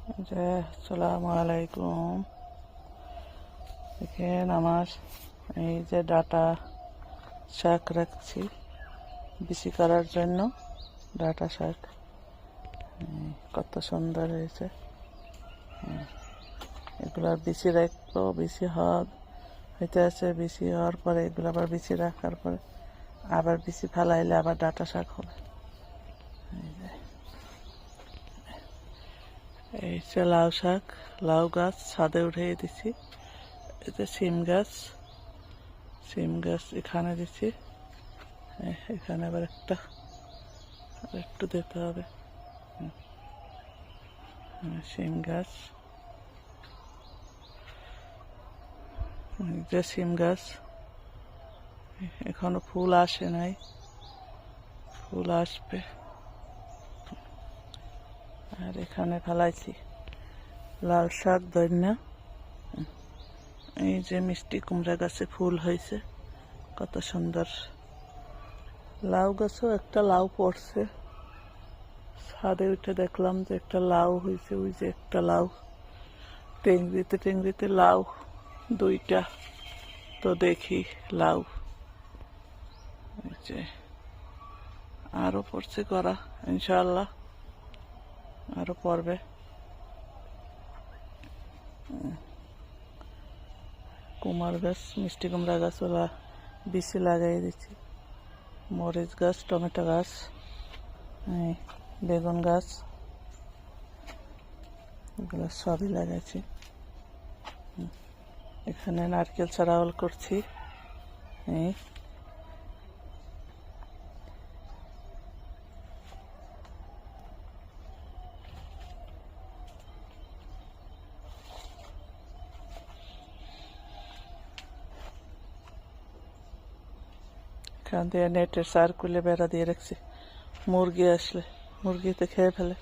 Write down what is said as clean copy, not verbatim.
আসসালামু আলাইকুম। দেখেন আমার এই যে ডাটা শাক রাখছি বিচি করার জন্য। ডাটা শাক কত সুন্দর হয়েছে। এগুলো বিচি রাখবো, বিচি হইতে আছে। বিচি হওয়ার পরে এগুলো আবার বিচি রাখার পরে আবার বিচি ফেলাইলে আবার ডাটা শাক হবে। এই যে লাউ শাক, লাউ গাছ ছাদে উঠিয়ে দিছি। এই যে সিম গাছ এখানে দিচ্ছি। এখানে আবার একটু দিতে হবে। সিম গাছ, এই যে সিম গাছ এখনো ফুল আসে নাই, ফুল আসবে। আর এখানে ফেলাইছি লাল শাক, ধনিয়া। এই যে মিষ্টি কুমড়া গাছে ফুল হয়েছে, কত সুন্দর। লাউ গাছেও একটা লাউ পড়ছে, ছাদে উঠে দেখলাম যে একটা লাউ হয়েছে। ওই যে একটা লাউ, টেংরিতে লাউ দুইটা। তো দেখি লাউ যে আরো পড়ছে করা, ইনশাআল্লাহ আরো পড়বে। কুমার গাছ, মিষ্টি কুমড়া গাছ ওলা বিচি লাগাই দিচ্ছি। মরিচ গাছ, টমেটো গাছ, বেগুন গাছ, এগুলো সবই লাগাইছি। এখানে নারকেল চারাওয়াল করছি। এখান দিয়ে নেটের সার্কুলে বেড়া দিয়ে রাখছি। মুরগি আসলে মুরগিতে খেয়ে ফেলে।